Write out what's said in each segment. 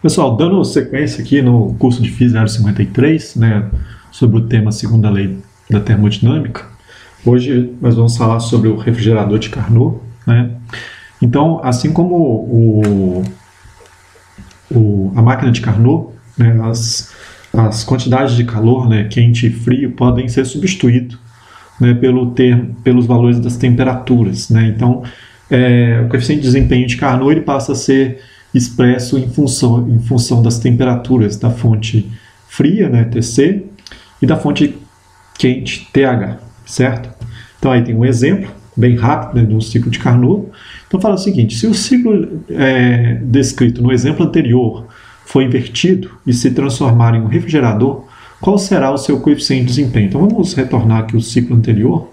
Pessoal, dando sequência aqui no curso de Física 053, né, sobre o tema segunda lei da termodinâmica, hoje nós vamos falar sobre o refrigerador de Carnot, né? Então, assim como a máquina de Carnot, né, as quantidades de calor, né, quente e frio, podem ser substituídos, né, pelos valores das temperaturas, né? Então, o coeficiente de desempenho de Carnot ele passa a ser expresso em função das temperaturas da fonte fria, né, Tc, e da fonte quente, Th, certo? Então aí tem um exemplo bem rápido, né, do ciclo de Carnot. Então fala o seguinte: se o ciclo descrito no exemplo anterior for invertido e se transformar em um refrigerador, qual será o seu coeficiente de desempenho? Então vamos retornar aqui o ciclo anterior,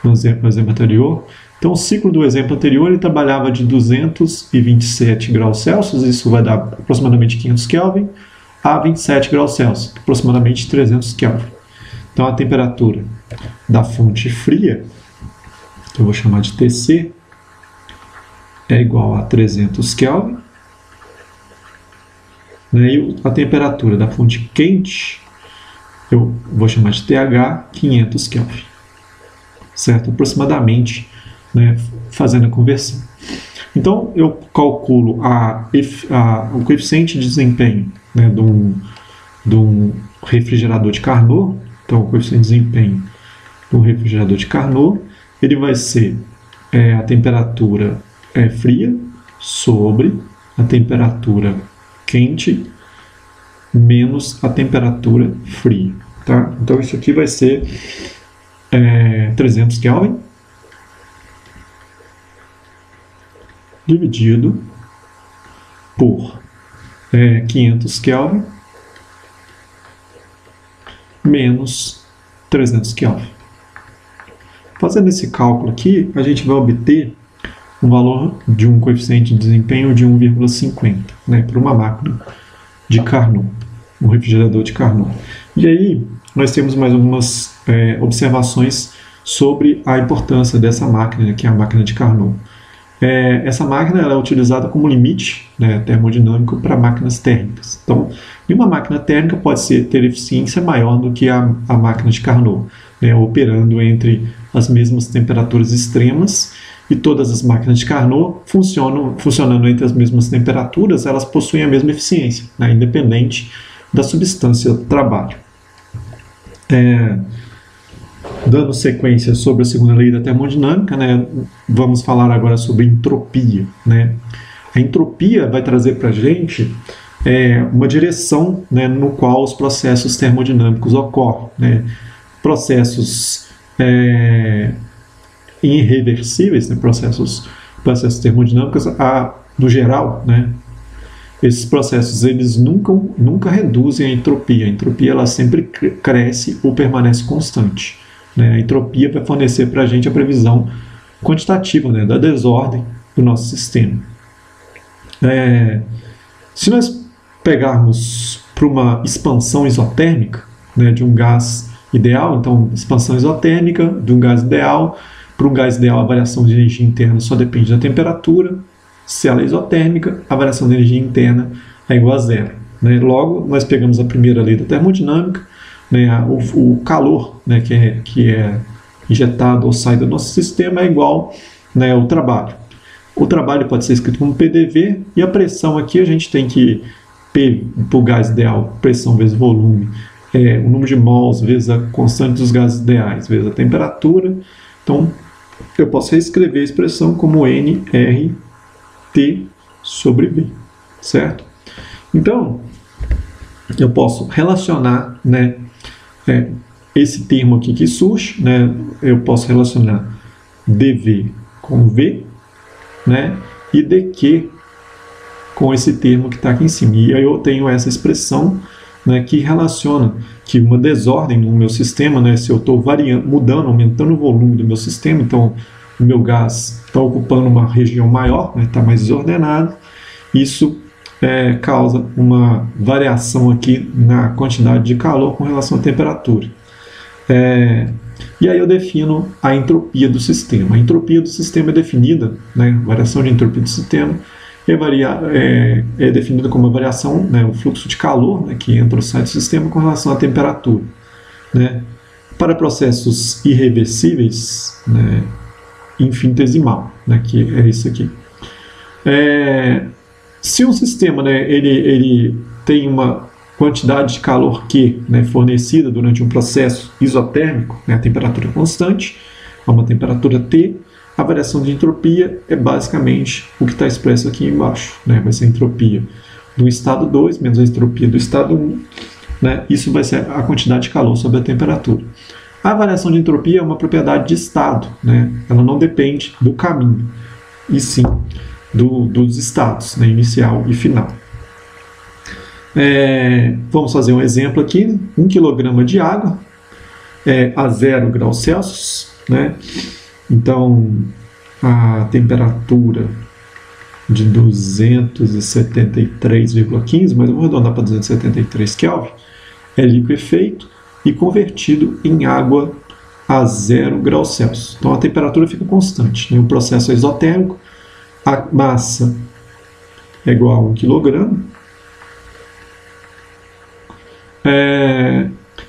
no exemplo anterior. Então, o ciclo do exemplo anterior ele trabalhava de 227 graus Celsius, isso vai dar aproximadamente 500 Kelvin, a 27 graus Celsius, aproximadamente 300 Kelvin. Então, a temperatura da fonte fria, que eu vou chamar de Tc, é igual a 300 Kelvin, né? E a temperatura da fonte quente, eu vou chamar de Th, 500 Kelvin, certo? Aproximadamente, né, fazendo a conversão. Então, eu calculo o coeficiente de desempenho, né, de um refrigerador de Carnot. Então, o coeficiente de desempenho do refrigerador de Carnot ele vai ser a temperatura fria sobre a temperatura quente menos a temperatura fria. Tá? Então, isso aqui vai ser 300 Kelvin dividido por 500 Kelvin menos 300 Kelvin. Fazendo esse cálculo aqui, a gente vai obter um valor de um coeficiente de desempenho de 1,50, né, para uma máquina de Carnot, um refrigerador de Carnot. E aí, nós temos mais algumas observações sobre a importância dessa máquina, que é a máquina de Carnot. Essa máquina ela é utilizada como limite, né, termodinâmico para máquinas térmicas. Então, uma máquina térmica pode ter eficiência maior do que a máquina de Carnot, né, operando entre as mesmas temperaturas extremas, e todas as máquinas de Carnot funcionando entre as mesmas temperaturas, elas possuem a mesma eficiência, né, independente da substância do trabalho. Dando sequência sobre a segunda lei da termodinâmica, né, vamos falar agora sobre entropia. Né? A entropia vai trazer para a gente uma direção, né, no qual os processos termodinâmicos ocorrem. Né? Processos irreversíveis, né, processos termodinâmicos, no geral, né, esses processos eles nunca reduzem a entropia. A entropia ela sempre cresce ou permanece constante. A entropia vai fornecer para a gente a previsão quantitativa, né, da desordem do nosso sistema. Se nós pegarmos para uma expansão isotérmica, né, de um gás ideal, então expansão isotérmica de um gás ideal, para um gás ideal a variação de energia interna só depende da temperatura. Se ela é isotérmica, a variação de energia interna é igual a zero. Né? Logo, nós pegamos a primeira lei da termodinâmica, né, o calor, né, que é injetado ou sai do nosso sistema é igual, né, ao trabalho. O trabalho pode ser escrito como PDV, e a pressão aqui a gente tem que P para o gás ideal, pressão vezes volume, o número de mols vezes a constante dos gases ideais, vezes a temperatura. Então, eu posso reescrever a expressão como nRT sobre V, certo? Então, eu posso relacionar, né, esse termo aqui que surge, né, eu posso relacionar dV com V, né, e dQ com esse termo que está aqui em cima. E aí eu tenho essa expressão, né, que relaciona que uma desordem no meu sistema, né, se eu estou mudando, aumentando o volume do meu sistema, então o meu gás está ocupando uma região maior, né, está mais desordenado, isso causa uma variação aqui na quantidade de calor com relação à temperatura. E aí eu defino a entropia do sistema. A entropia do sistema é definida, né, variação de entropia do sistema, é definida como a variação, né, o fluxo de calor, né, que entra ou sai do sistema com relação à temperatura. Né? Para processos irreversíveis, né, infinitesimal, né, que é isso aqui. Se um sistema, né, ele tem uma quantidade de calor Q, né, fornecida durante um processo isotérmico, né, a temperatura constante, a uma temperatura T, a variação de entropia é basicamente o que está expresso aqui embaixo. Né? Vai ser a entropia do estado 2 menos a entropia do estado 1. Né? Isso vai ser a quantidade de calor sobre a temperatura. A variação de entropia é uma propriedade de estado. Né? Ela não depende do caminho, e sim dos estados, né? Inicial e final. Vamos fazer um exemplo aqui. 1 kg de água a 0 graus Celsius. Né? Então, a temperatura de 273,15, mas eu vou arredondar para 273 Kelvin, é liquefeito e convertido em água a 0 graus Celsius. Então, a temperatura fica constante. Né? O processo é isotérmico, a massa é igual a 1 kg.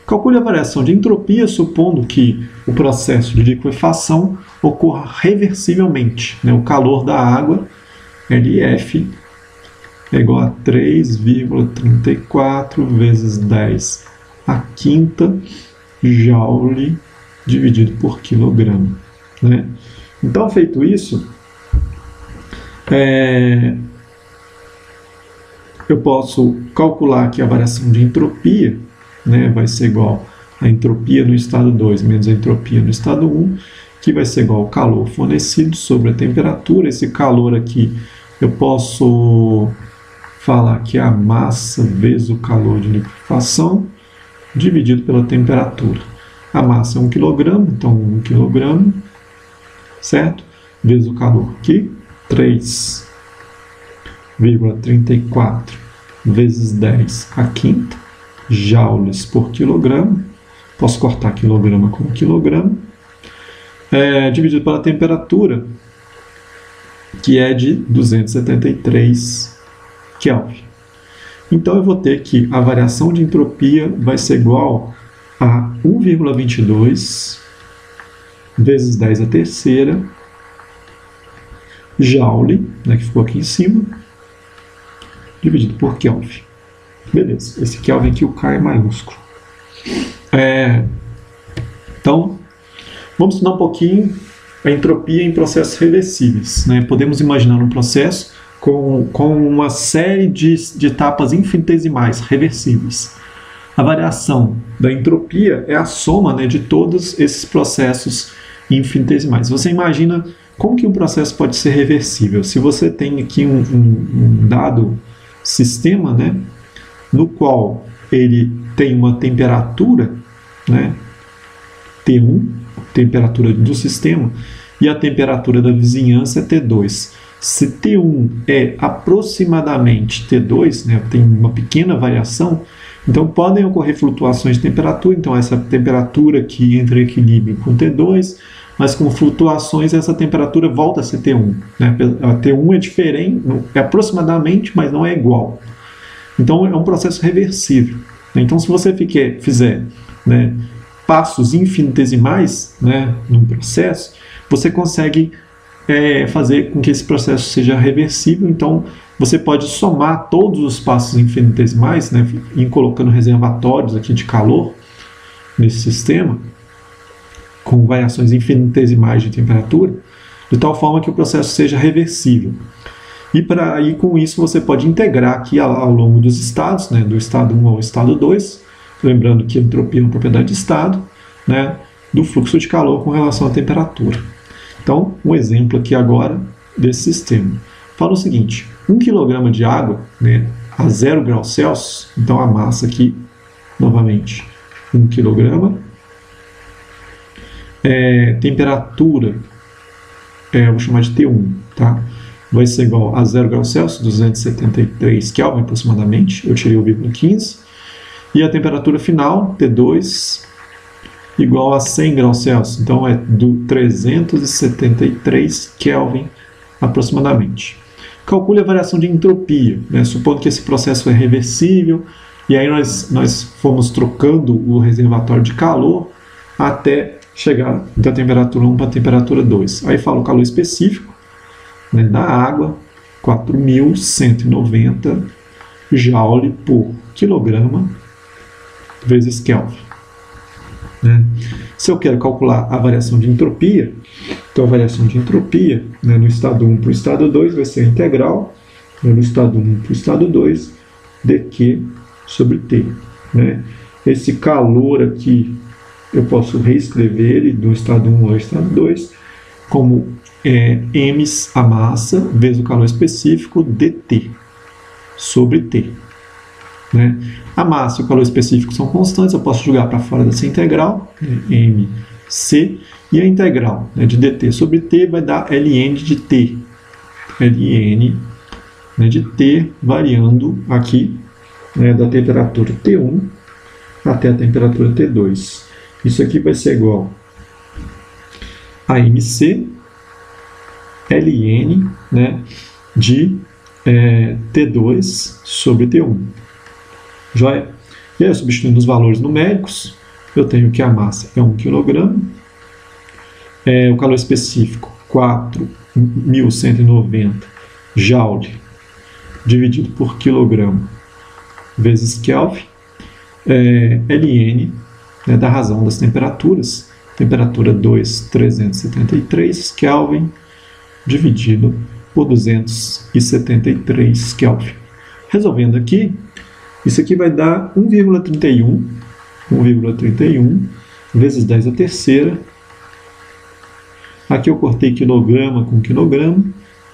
Calcule a variação de entropia, supondo que o processo de liquefação ocorra reversivelmente. Né? O calor da água, LF, é igual a 3,34 vezes 10 a quinta joule dividido por quilograma. Né? Então, feito isso, eu posso calcular que a variação de entropia, né, vai ser igual a entropia no estado 2 menos a entropia no estado 1, que vai ser igual ao calor fornecido sobre a temperatura. Esse calor aqui eu posso falar que é a massa vezes o calor de liquefação dividido pela temperatura. A massa é 1 kg, então 1 kg, certo? Vezes o calor aqui, 3,34 vezes 10 a quinta joules por quilograma. Posso cortar quilograma com quilograma. Dividido pela temperatura, que é de 273 Kelvin. Então eu vou ter que a variação de entropia vai ser igual a 1,22 vezes 10 a terceira joule, né, que ficou aqui em cima, dividido por Kelvin. Beleza, esse Kelvin aqui, o K é maiúsculo. Então, vamos estudar um pouquinho a entropia em processos reversíveis. Né? Podemos imaginar um processo com uma série de etapas infinitesimais reversíveis. A variação da entropia é a soma, né, de todos esses processos infinitesimais. Você imagina como que um processo pode ser reversível? Se você tem aqui um dado sistema, né, no qual ele tem uma temperatura, né, T1, temperatura do sistema, e a temperatura da vizinhança é T2. Se T1 é aproximadamente T2, né, tem uma pequena variação, então podem ocorrer flutuações de temperatura. Então essa temperatura aqui entra em equilíbrio com T2, mas com flutuações essa temperatura volta a ser T1. Né? A T1 é diferente, é aproximadamente, mas não é igual. Então é um processo reversível. Então se você fizer, né, passos infinitesimais, né, num processo, você consegue fazer com que esse processo seja reversível. Então você pode somar todos os passos infinitesimais, né, e colocando reservatórios aqui de calor nesse sistema, com variações infinitesimais de temperatura, de tal forma que o processo seja reversível. E com isso você pode integrar aqui ao longo dos estados, né, do estado 1 ao estado 2, lembrando que a entropia é uma propriedade de estado, né, do fluxo de calor com relação à temperatura. Então, um exemplo aqui agora desse sistema. Fala o seguinte: 1 kg de água, né, a 0 graus Celsius, então a massa aqui, novamente, 1 kg, temperatura, eu vou chamar de T1, tá? Vai ser igual a 0 graus Celsius, 273 Kelvin aproximadamente, eu tirei o 0,15, e a temperatura final, T2, igual a 100 graus Celsius, então é do 373 Kelvin aproximadamente. Calcule a variação de entropia, né? Supondo que esse processo é reversível, e aí nós fomos trocando o reservatório de calor até chegar da temperatura 1 para a temperatura 2. Aí fala o calor específico, né, da água, 4.190 joule por quilograma vezes Kelvin. Né? Se eu quero calcular a variação de entropia, então a variação de entropia, né, no estado 1 para o estado 2 vai ser a integral, né, no estado 1 para o estado 2, dq sobre T. Né? Esse calor aqui, eu posso reescrever ele do estado 1 ao estado 2 como m a massa vezes o calor específico dt sobre T. Né? A massa e o calor específico são constantes, eu posso jogar para fora dessa integral, né, mc, e a integral, né, de dt sobre t vai dar ln de t. ln, né, de t variando aqui, né, da temperatura T1 até a temperatura T2. Isso aqui vai ser igual a mc ln, né, de T2 sobre T1. Joia? E aí, substituindo os valores numéricos, eu tenho que a massa é 1 kg, o calor específico 4.190 joule dividido por quilograma vezes Kelvin, Ln, né, da razão das temperaturas, temperatura 2.373 Kelvin dividido por 273 Kelvin. Resolvendo aqui, isso aqui vai dar 1,31 vezes 10 a terceira. Aqui eu cortei quilograma com quilograma,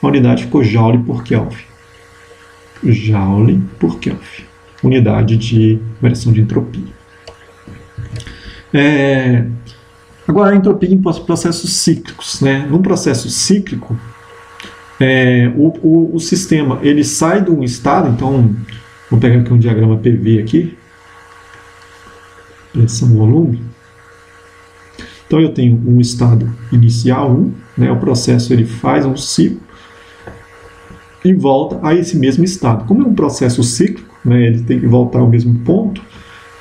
a unidade ficou joule por Kelvin. Joule por Kelvin, unidade de variação de entropia. Agora a entropia em processos cíclicos. Né? Num processo cíclico, o sistema ele sai de um estado, então vou pegar aqui um diagrama PV aqui, pressão volume. Então eu tenho um estado inicial 1, né, o processo ele faz um ciclo e volta a esse mesmo estado. Como é um processo cíclico, né, ele tem que voltar ao mesmo ponto,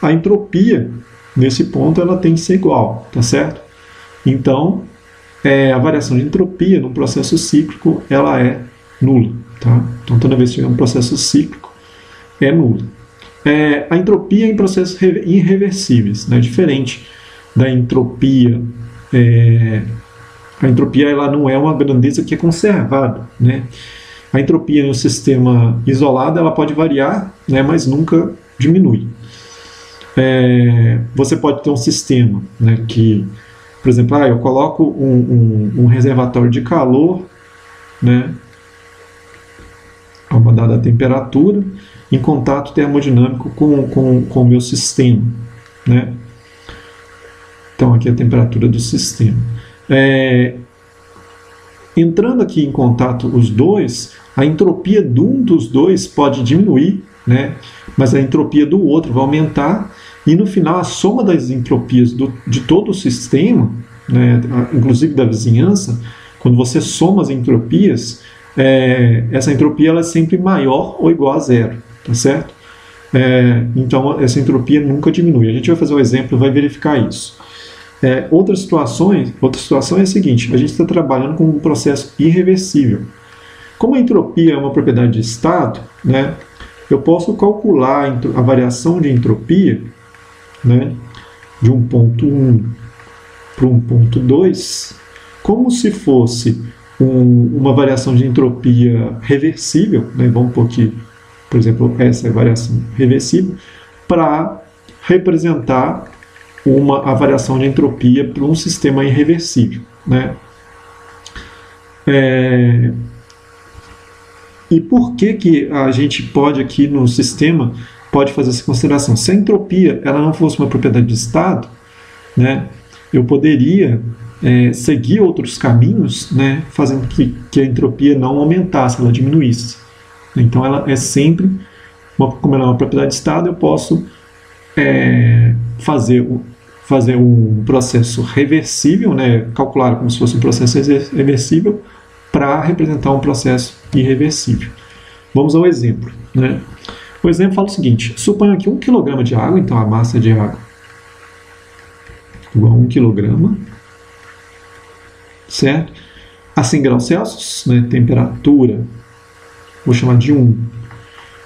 a entropia nesse ponto ela tem que ser igual, tá certo? Então a variação de entropia no processo cíclico ela é nula, tá? Então toda vez que tiver um processo cíclico é nula. A entropia em processos irreversíveis, né? Diferente da entropia, a entropia ela não é uma grandeza que é conservada, né? A entropia no sistema isolado ela pode variar, né? Mas nunca diminui. Você pode ter um sistema, né, que, por exemplo, eu coloco um reservatório de calor, né, a uma dada temperatura, em contato termodinâmico com o meu sistema. Né? Então, aqui é a temperatura do sistema. Entrando aqui em contato os dois, a entropia de um dos dois pode diminuir, né? Mas a entropia do outro vai aumentar, e no final a soma das entropias de todo o sistema, né, inclusive da vizinhança, quando você soma as entropias, essa entropia ela é sempre maior ou igual a zero, tá certo? Então essa entropia nunca diminui. A gente vai fazer um exemplo e vai verificar isso. Outra situação é a seguinte: a gente está trabalhando com um processo irreversível. Como a entropia é uma propriedade de estado, né, eu posso calcular a variação de entropia, né, de um ponto 1 para um ponto 2 como se fosse uma variação de entropia reversível, né, vamos pôr aqui, por exemplo, essa é a variação reversível, para representar a variação de entropia para um sistema irreversível. Né? E por que a gente pode aqui no sistema pode fazer essa consideração? Se a entropia ela não fosse uma propriedade de estado, né, eu poderia seguir outros caminhos, né, fazendo que a entropia não aumentasse, ela diminuísse. Então ela é sempre, como ela é uma propriedade de estado, eu posso fazer um processo reversível, né, calcular como se fosse um processo reversível, para representar um processo irreversível. Vamos ao exemplo, né? O exemplo fala o seguinte: suponha aqui 1 kg de água, então a massa de água igual a 1 kg, certo? A 100 graus Celsius, né? Temperatura, vou chamar de 1,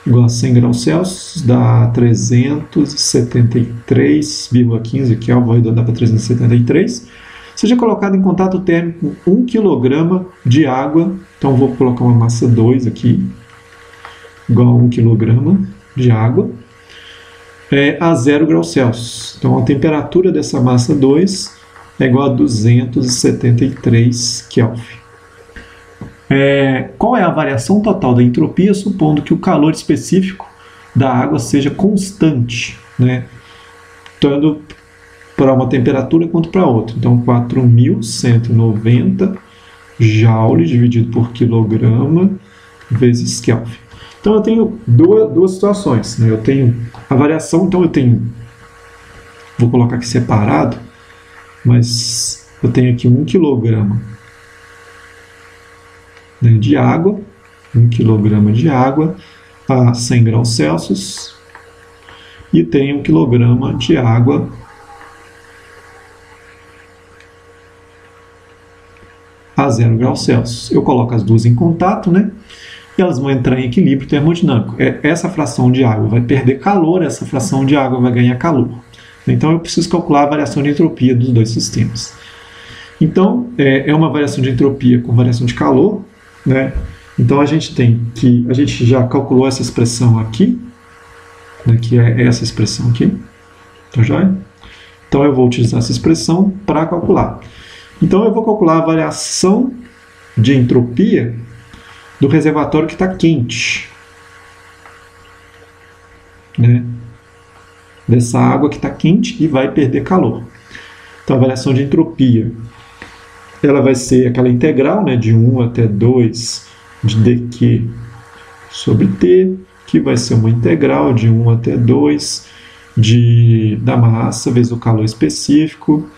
igual a 100 graus Celsius, dá 373,15 Kelvin, vou arredondar para 373. Seja colocado em contato térmico 1 kg de água, então vou colocar uma massa 2 aqui, igual a 1 kg de água, a 0 graus Celsius. Então a temperatura dessa massa 2 é igual a 273 Kelvin. Qual é a variação total da entropia, supondo que o calor específico da água seja constante, né? Tanto para uma temperatura quanto para outra. Então, 4.190 joules dividido por quilograma vezes Kelvin. Então, eu tenho duas situações, né? Eu tenho a variação, então eu tenho, vou colocar aqui separado, mas eu tenho aqui 1 kg de água, 1 kg de água a 100 graus Celsius, e tenho 1 kg de água a 0 graus Celsius. Eu coloco as duas em contato, né? E elas vão entrar em equilíbrio termodinâmico. Essa fração de água vai perder calor, essa fração de água vai ganhar calor. Então eu preciso calcular a variação de entropia dos dois sistemas. Então, é uma variação de entropia com variação de calor, né? Então a gente já calculou essa expressão aqui, né, que é essa expressão aqui, tá joia? Então eu vou utilizar essa expressão para calcular. Então eu vou calcular a variação de entropia do reservatório que está quente, né? Dessa água que está quente e vai perder calor. Então a variação de entropia, ela vai ser aquela integral, né, de 1 até 2 de dq sobre t, que vai ser uma integral de 1 até 2 da massa vezes o calor específico,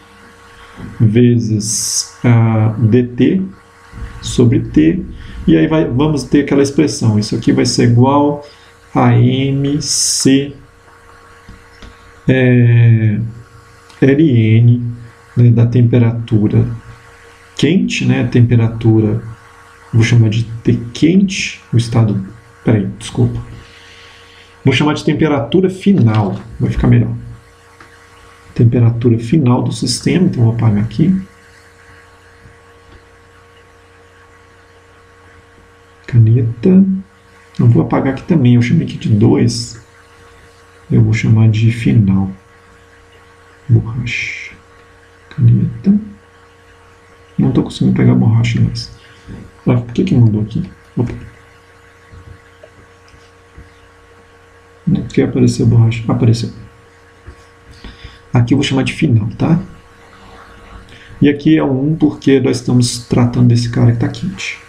vezes dt sobre t, e aí vamos ter aquela expressão. Isso aqui vai ser igual a mc Ln, né, da temperatura quente, né, temperatura, vou chamar de T quente, o estado, desculpa, vou chamar de temperatura final, vai ficar melhor. Temperatura final do sistema, então vou apagar aqui. Caneta, não vou apagar aqui também, eu chamei aqui de 2, eu vou chamar de final. Borracha, caneta. Não estou conseguindo pegar a borracha mais. Por que mudou aqui? Opa. Não quer aparecer a borracha. Apareceu. Aqui eu vou chamar de final, tá? E aqui é o 1 porque nós estamos tratando desse cara que está quente.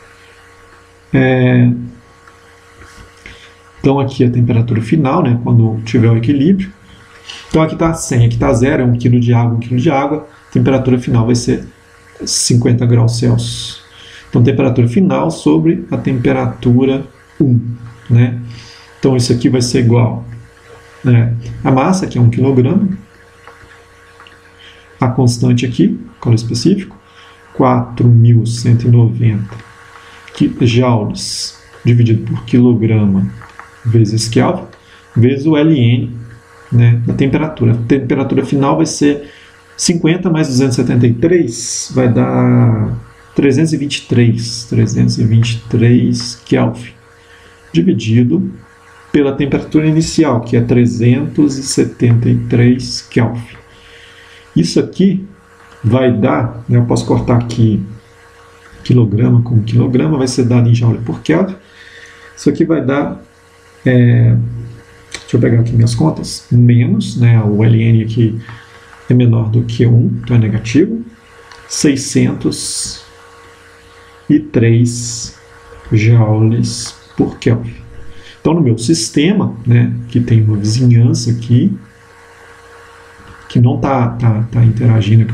Então aqui é a temperatura final, né? Quando tiver o equilíbrio. Então aqui está 100, aqui está 0, é 1 kg de água, 1 kg de água. A temperatura final vai ser 50 graus Celsius. Então, temperatura final sobre a temperatura 1, né? Então, isso aqui vai ser igual, né, a massa, que é 1 kg, a constante aqui, calor específico, 4.190 joules dividido por quilograma vezes Kelvin, vezes o Ln, né, da temperatura. A temperatura final vai ser 50 mais 273 vai dar 323 Kelvin, dividido pela temperatura inicial, que é 373 Kelvin. Isso aqui vai dar, né, eu posso cortar aqui quilograma com quilograma, vai ser dado em joule por Kelvin. Isso aqui vai dar, deixa eu pegar aqui minhas contas, menos, né, o Ln aqui é menor do que 1, então é negativo, 603 joules por Kelvin. Então, no meu sistema, né, que tem uma vizinhança aqui, que não está interagindo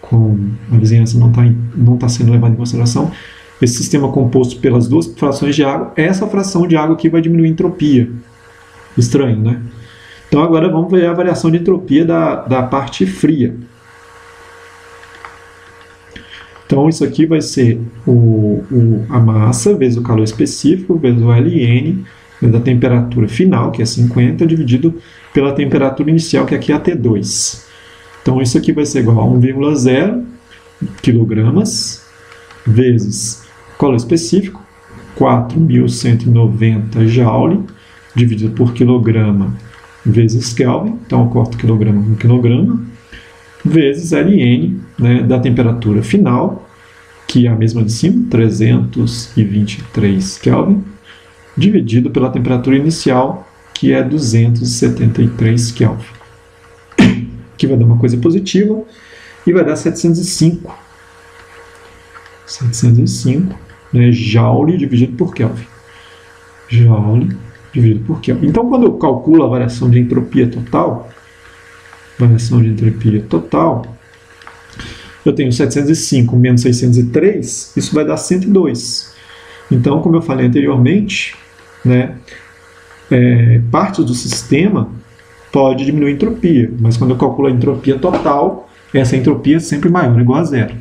com a vizinhança não tá sendo levada em consideração, esse sistema composto pelas duas frações de água, essa fração de água aqui vai diminuir a entropia. Estranho, né? Então agora vamos ver a variação de entropia da parte fria. Então isso aqui vai ser a massa vezes o calor específico, vezes o Ln, vezes a temperatura final, que é 50, dividido pela temperatura inicial, que aqui é a T2. Então isso aqui vai ser igual a 1,0 kg vezes calor específico, 4.190 joule, dividido por quilograma vezes Kelvin, então eu corto quilograma com quilograma, vezes Ln, né, da temperatura final, que é a mesma de cima, 323 Kelvin, dividido pela temperatura inicial, que é 273 Kelvin, que vai dar uma coisa positiva, e vai dar 705, né, Joule dividido por Kelvin. Joule dividido por Kelvin. Então, quando eu calculo a variação de entropia total, eu tenho 705 menos 603, isso vai dar 102. Então, como eu falei anteriormente, né, parte do sistema pode diminuir a entropia, mas quando eu calculo a entropia total, essa entropia é sempre maior, igual a zero.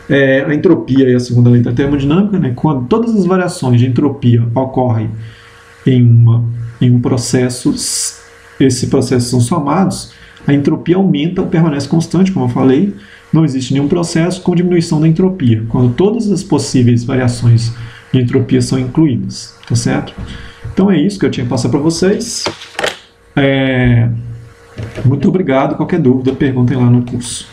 A entropia é a segunda lei da termodinâmica, né? Quando todas as variações de entropia ocorrem em um processo, esses processos são somados, a entropia aumenta ou permanece constante, como eu falei, não existe nenhum processo com diminuição da entropia, quando todas as possíveis variações de entropia são incluídas, tá certo? Então é isso que eu tinha que passar para vocês. Muito obrigado, qualquer dúvida, perguntem lá no curso.